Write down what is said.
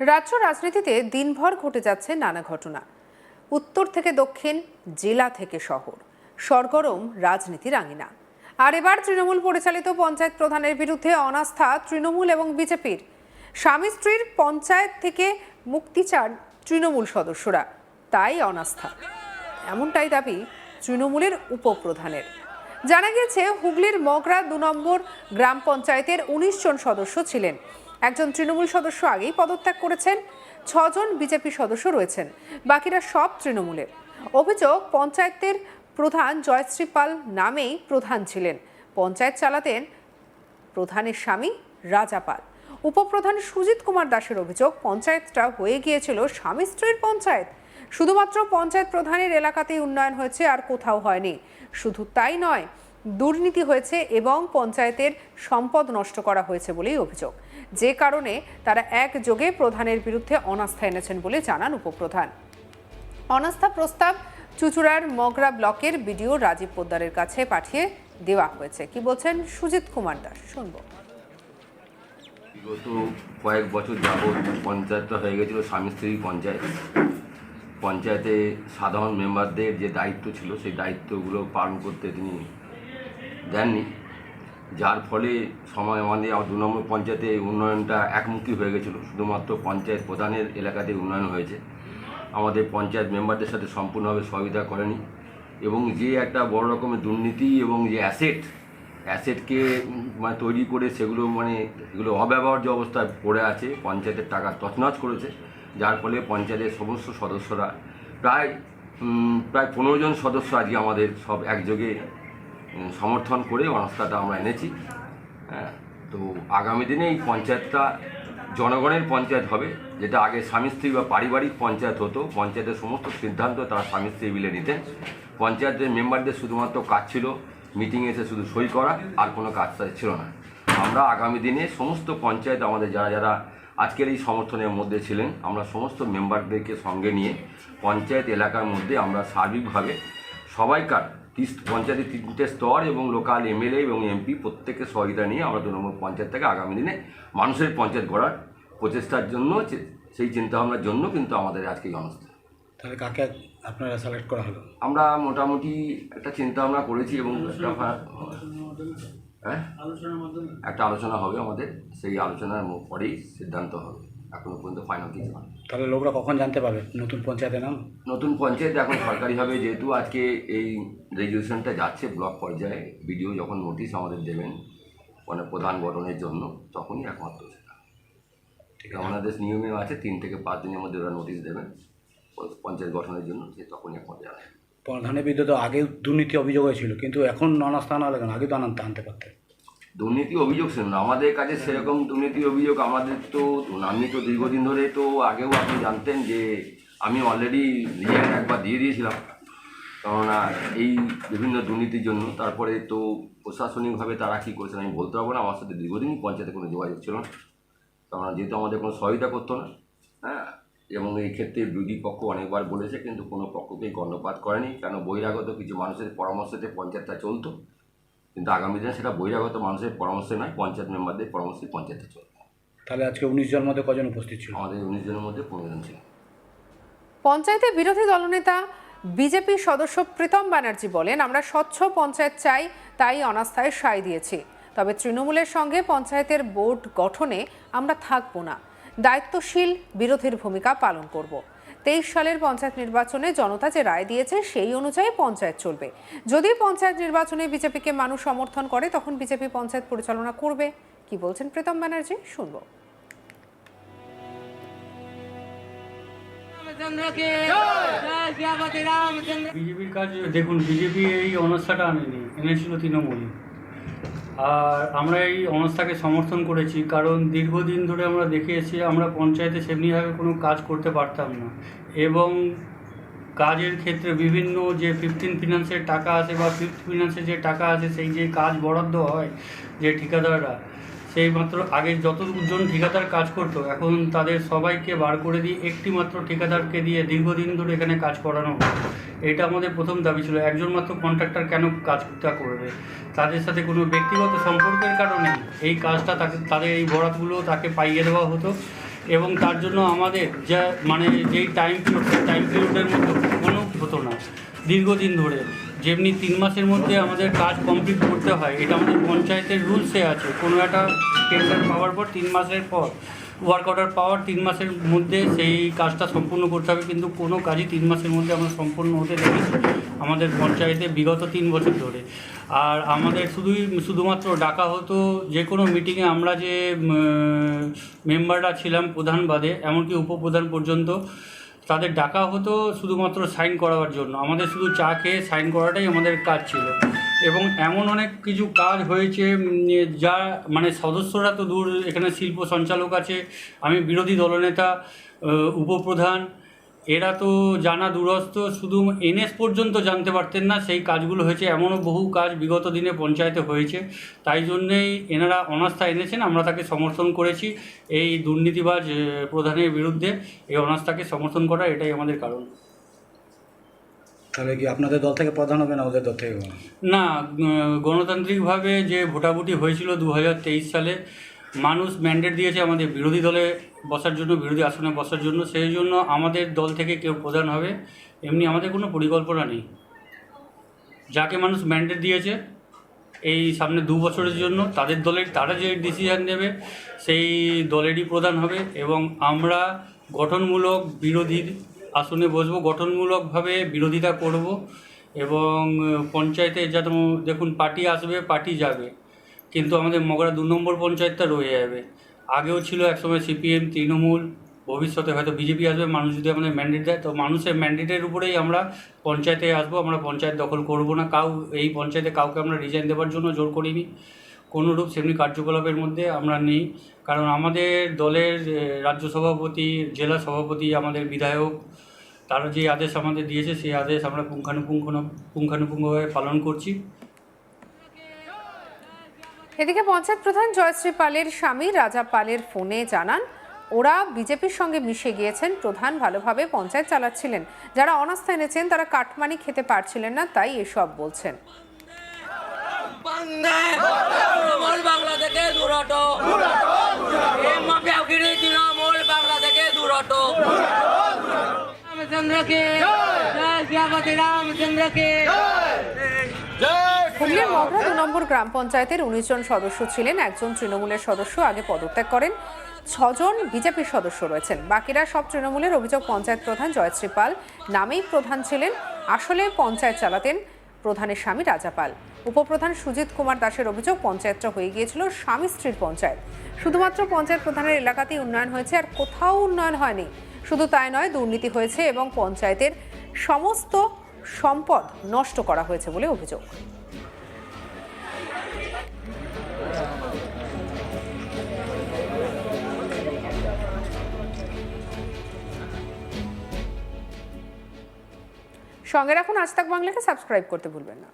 রাজ্য রাজনীতিতে দিনভর ঘটে যাচ্ছে নানা ঘটনা। উত্তর থেকে দক্ষিণ, জেলা থেকে শহর, সরগরম রাজনীতির আঙিনা। আর এবার তৃণমূল পরিচালিত পঞ্চায়েত প্রধানের বিরুদ্ধে অনাস্থা তৃণমূল এবং বিজেপির। স্বামী স্ত্রীর পঞ্চায়েত থেকে মুক্তি চান তৃণমূল সদস্যরা, তাই অনাস্থা, এমনটাই দাবি তৃণমূলের উপপ্রধানের। জানা গেছে হুগলির মগরা ২ নম্বর গ্রাম পঞ্চায়েতের ১৯ জন সদস্য ছিলেন। একজন তৃণমূল সদস্য আগেই পদত্যাগ করেছেন, ৬ জন বিজেপি সদস্য রয়েছেন, বাকিরা সব তৃণমূলের। অভিযোগ, পঞ্চায়েতের প্রধান জয়শ্রী পাল নামেই প্রধান ছিলেন। পঞ্চায়েত চালাতেন প্রধানের স্বামী রাজা পাল। উপপ্রধান সুজিত কুমার দাসের অভিযোগ, পঞ্চায়েতটা হয়ে গিয়েছিল স্বামী স্ত্রীর পঞ্চায়েত। শুধুমাত্র পঞ্চায়েত প্রধানের এলাকাতেই উন্নয়ন হয়েছে, আর কোথাও হয়নি। শুধু তাই নয়, দুর্নীতি হয়েছে এবং পঞ্চায়েতের সম্পদ নষ্ট করা হয়েছে বলেই অভিযোগ, যে কারণে তারা একযোগে প্রধানের বিরুদ্ধে অনাস্থা এনেছেন বলে জানান উপপ্রধান। অনাস্থা প্রস্তাব চুঁচুড়ার মগরা ব্লকের বিডিও রাজীব পোদ্দারের কাছে পাঠিয়ে দেওয়া হয়েছে। কি বলছেন সুজিত কুমার দাস, শুনবো। বিগত কয়েক বছর যাবৎ পঞ্চায়েতটা হয়ে গেছিল স্বামী স্ত্রী পঞ্চায়েত। পঞ্চায়েতে সাধারণ মেম্বারদের যে দায়িত্ব ছিল সেই দায়িত্বগুলো পালন করতে তিনি দেননি, যার ফলে সময় আমাদের ২ নম্বর পঞ্চায়েতে উন্নয়নটা একমুখী হয়ে গেছিলো। শুধুমাত্র পঞ্চায়েত প্রধানের এলাকাতে উন্নয়ন হয়েছে, আমাদের পঞ্চায়েত মেম্বারদের সাথে সম্পূর্ণভাবে সহযোগিতা করেনি। এবং যে একটা বড় রকমের দুর্নীতি এবং যে অ্যাসেটকে তৈরি করে সেগুলো এগুলো অব্যবহার্য অবস্থায় পড়ে আছে, পঞ্চায়েতের টাকা তছনছ করেছে, যার ফলে পঞ্চায়েতের সমস্ত সদস্যরা প্রায় ১৫ জন সদস্য আজকে আমাদের সব একযোগে সমর্থন করে অনাস্থাটা আমরা এনেছি। তো আগামী দিনে এই পঞ্চায়েতটা জনগণের পঞ্চায়েত হবে, যেটা আগে স্বামী স্ত্রী বা পারিবারিক পঞ্চায়েত হতো। পঞ্চায়েতের সমস্ত সিদ্ধান্ত তারা স্বামী স্ত্রী মিলে নিতেন। পঞ্চায়েতের মেম্বারদের শুধুমাত্র কাজ ছিল মিটিংয়ে এসে শুধু সই করা, আর কোনো কাজ তাদের ছিল না। আমরা আগামী দিনে সমস্ত পঞ্চায়েত আমাদের যারা যারা আজকের এই সমর্থনের মধ্যে ছিলেন, আমরা সমস্ত মেম্বারদেরকে সঙ্গে নিয়ে পঞ্চায়েত এলাকার মধ্যে আমরা সার্বিকভাবে সবাইকার পঞ্চায়েতের ৩টে স্তর এবং লোকাল এমএলএ এবং এমপি প্রত্যেকের সহযোগিতা নিয়ে আমরা ২ নম্বর পঞ্চায়েতটাকে আগামী দিনে মানুষের পঞ্চায়েত গড়ার প্রচেষ্টার জন্য, সেই চিন্তাভাবনার জন্য কিন্তু আমাদের আজকে এই অনুষ্ঠান। তাহলে কাকে আপনারা সিলেক্ট করা হলো? আমরা মোটামুটি একটা চিন্তাভাবনা করেছি এবং একটা আলোচনা হবে আমাদের, সেই আলোচনার পরেই সিদ্ধান্ত হবে। এখনো পর্যন্ত ফাইনাল কিছু হয়। তাহলে লোকরা কখন জানতে পারবে নতুন পঞ্চায়েতের নাম? নতুন পঞ্চায়েত এখন সরকারিভাবে, যেহেতু আজকে এই রেজুলেশনটা যাচ্ছে ব্লক পর্যায়ে, বিডিও যখন নোটিশ আমাদের দেবেন প্রধান গঠনের জন্য, তখনই একমাত্র সেটা। ঠিক আছে, আমাদের নিয়মে আছে ৩ থেকে ৫ দিনের মধ্যে ওরা নোটিশ দেবেন পঞ্চায়েত গঠনের জন্য, সে তখনই একমাত্র জানায়। প্রধানের বিরুদ্ধে তো আগেও দুর্নীতি অভিযোগ হয়েছিল, কিন্তু এখন অনাস্থা না হলে কেন? আগে তো আনতে পারতেন। দুর্নীতি অভিযোগ ছিল না আমাদের কাছে, সেরকম দুর্নীতি অভিযোগ আমাদের তো, আমি তো দীর্ঘদিন ধরে, তো আগেও আপনি জানতেন যে আমি অলরেডি রিজাইন একবার দিয়ে দিয়েছিলাম, কেননা এই বিভিন্ন দুর্নীতির জন্য। তারপরে তো প্রশাসনিকভাবে তারা কী করেছেন আমি বলতে পারবো না, আমার সাথে দীর্ঘদিনই পঞ্চায়েতে কোনো যোগাযোগ ছিল না, কেননা যেহেতু আমাদের কোনো সহায়তা করতো না। এবং এই ক্ষেত্রে বিরোধী পক্ষ অনেকবার বলেছে, কিন্তু কোনো পক্ষকেই কর্ণপাত করেনি, কেন বহিরাগত কিছু মানুষের পরামর্শতে পঞ্চায়েতটা চলতো। কিন্তু আগামী দিনে সেটা বহিরাগত মানুষের পরামর্শে নয়, পঞ্চায়েত মেম্বারদের পরামর্শে পঞ্চায়েতে চলবে। তাহলে আজকে ১৯ জনের মধ্যে কজন উপস্থিত ছিল? আমাদের ১৯ জনের মধ্যে ১৫ জন ছিল। পঞ্চায়েতে বিরোধী দলনেতা বিজেপি সদস্য প্রীতম ব্যানার্জি বলেন, আমরা স্বচ্ছ পঞ্চায়েত চাই, তাই অনাস্থায় সায় দিয়েছি। তবে তৃণমূলের সঙ্গে পঞ্চায়েতের বোর্ড গঠনে আমরা থাকবো না, দায়িত্বশীল বিরোধীর ভূমিকা পালন করব। ২৩ সালের পঞ্চায়েত নির্বাচনে জনতা যে রায় দিয়েছে সেই অনুযায়ী পঞ্চায়েত চলবে। যদি পঞ্চায়েত নির্বাচনে বিজেপিকে মানুষ সমর্থন করে, তখন বিজেপি পঞ্চায়েত পরিচালনা করবে। কি বলছেন প্রীতম ব্যানার্জি, শুনবো। বিজেপির কাজ দেখুন, বিজেপি এই অনাস্থাটা এনেছিল তৃণমূল, আর আমরা এই অনাস্থাকে সমর্থন করেছি, কারণ দীর্ঘদিন ধরে আমরা দেখে এসেছি আমরা পঞ্চায়েতে সেমনিভাবে কোনো কাজ করতে পারতাম না, এবং কাজের ক্ষেত্রে বিভিন্ন যে 15 ফিনান্সের টাকা আছে বা 5th ফিনান্সের যে টাকা আছে, সেই যে কাজ বরাদ্দ হয় যে ঠিকাদাররা, সেই মাত্র আগে যতজন ঠিকাদার কাজ করতো, এখন তাদের সবাইকে বার করে দিয়ে একটি মাত্র ঠিকাদারকে দিয়ে দীর্ঘদিন ধরে এখানে কাজ করানো হয়। এটা আমাদের প্রথম দাবি ছিল, একজন মাত্র কন্ট্রাক্টর কেন কাজটা করবে? তাদের সাথে কোনো ব্যক্তিগত সম্পর্কের কারণে এই কাজটা তাদের এই বরাতগুলো তাকে পাইয়ে দেওয়া হতো, এবং তার জন্য আমাদের যা মানে যেই টাইম পিরিয়ড সেই টাইম পিরিয়ডের মধ্যে কোনো হতো না দীর্ঘদিন ধরে। যেমনি 3 মাসের মধ্যে আমাদের কাজ কমপ্লিট করতে হয়, এটা আমাদের পঞ্চায়েতের রুলসে আছে। কোনো একটা টেন্ডার পাওয়ার পর 3 মাসের পর ওয়ার্ক অর্ডার পাওয়ার 3 মাসের মধ্যে সেই কাজটা সম্পূর্ণ করতে হবে, কিন্তু কোনো কাজই 3 মাসের মধ্যে আমরা সম্পূর্ণ হতে দেখি আমাদের পঞ্চায়েতে বিগত 3 বছর ধরে। আর আমাদের শুধুমাত্র ডাকা হতো যে কোনো মিটিংয়ে, আমরা যে মেম্বাররা ছিলাম প্রধান বাদে এমনকি উপপ্রধান পর্যন্ত, তাদের ডাকা হতো শুধুমাত্র সাইন করাবার জন্য। আমাদের শুধু চা খেয়ে সাইন করাটাই আমাদের কাজ ছিল। এবং এমন অনেক কিছু কাজ হয়েছে যা মানে সদস্যরা তো দূর, এখানে শিল্প সঞ্চালক আছে, আমি বিরোধী দলনেতা, উপপ্রধান, এরা তো জানা দূরস্থ, শুধু এনএস পর্যন্ত জানতে পারতেন না সেই কাজগুলো হয়েছে। এমনও বহু কাজ বিগত দিনে পঞ্চায়েতে হয়েছে, তাই জন্যেই এনারা অনাস্থা এনেছেন। আমরা তাকে সমর্থন করেছি। এই দুর্নীতিবাজ প্রধানের বিরুদ্ধে এই অনাস্থাকে সমর্থন করা এটাই আমাদের কারণ। তাহলে কি আপনাদের দল থেকে প্রধান হবে না ওদের দল থেকে? না, গণতান্ত্রিকভাবে যে ভোটাভুটি হয়েছিল 2023 সালে, মানুষ ম্যান্ডেট দিয়েছে আমাদের বিরোধী দলে বসার জন্য, বিরোধী আসনে বসার জন্য। সেই জন্য আমাদের দল থেকে কেউ প্রধান হবে এমনি আমাদের কোনো পরিকল্পনা নেই। যাকে মানুষ ম্যান্ডেট দিয়েছে এই সামনে 2 বছরের জন্য, তাদের দলের তারা যে ডিসিশান নেবে সেই দলেরই প্রধান হবে। এবং আমরা গঠনমূলক বিরোধীর আসনে বসবো, গঠনমূলকভাবে বিরোধিতা করব। এবং পঞ্চায়েতে যাতে দেখুন পার্টি আসবে পার্টি যাবে, কিন্তু আমাদের মগরা 2 নম্বর পঞ্চায়েতটা রয়ে যাবে। আগেও ছিল একসময় সিপিএম, তৃণমূল, ভবিষ্যতে হয়তো বিজেপি আসবে। মানুষ যদি আমাদের ম্যান্ডেট দেয় তো মানুষের ম্যান্ডেটের উপরেই আমরা পঞ্চায়েতে আসবো। আমরা পঞ্চায়েত দখল করব না। এই পঞ্চায়েতে কাউকে আমরা রিজাইন দেওয়ার জন্য জোর করিনি, কোনোরূপ সেমনি কার্যকলাপের মধ্যে আমরা নেই। কারণ আমাদের দলের রাজ্য সভাপতি, জেলা সভাপতি, আমাদের বিধায়ক, তারা যে আদেশ আমাদের দিয়েছে সেই আদেশ আমরা পুঙ্খানুপুঙ্খভাবে পালন করছি। এদিকে পঞ্চায়েত প্রধান জয়শ্রী পালের স্বামী রাজা পালের ফোনে জানান ওরা বিজেপির সঙ্গে মিশে গিয়েছেন। প্রধান ভালোভাবে পঞ্চায়েত চালাচ্ছিলেন, যারা অনাস্থা এনেছেন তারা কাটমানি খেতে পারছিলেন না, তাই এসব বলছেন। বাংলা থেকে দূর হটো, তৃণমূল বাংলা থেকে দূর হটো। রামচন্দ্রকে রামচন্দ্রকে। হুগলির মগরা 2 নম্বর গ্রাম পঞ্চায়েতের 19 জন সদস্য ছিলেন। একজন তৃণমূলের সদস্য আগে পদত্যাগ করেন, 6 জন বিজেপির সদস্য রয়েছেন। বাকিরা সব তৃণমূলের। অভিযোগ পঞ্চায়েত প্রধান জয়শ্রী পাল নামেই প্রধান ছিলেন, আসলে পঞ্চায়েত চালাতেন প্রধানের স্বামী রাজা পাল। উপপ্রধান সুজিত কুমার দাসের অভিযোগ পঞ্চায়েতটা হয়ে গিয়েছিল স্বামী স্ত্রীর পঞ্চায়েত। শুধুমাত্র পঞ্চায়েত প্রধানের এলাকাতেই উন্নয়ন হয়েছে, আর কোথাও উন্নয়ন হয়নি। শুধু তাই নয়, দুর্নীতি হয়েছে এবং পঞ্চায়েতের সমস্ত সম্পদ নষ্ট করা হয়েছে বলে অভিযোগ। সঙ্গে রাখুন আজ তাক বাংলাকে, সাবস্ক্রাইব করতে ভুলবেন না।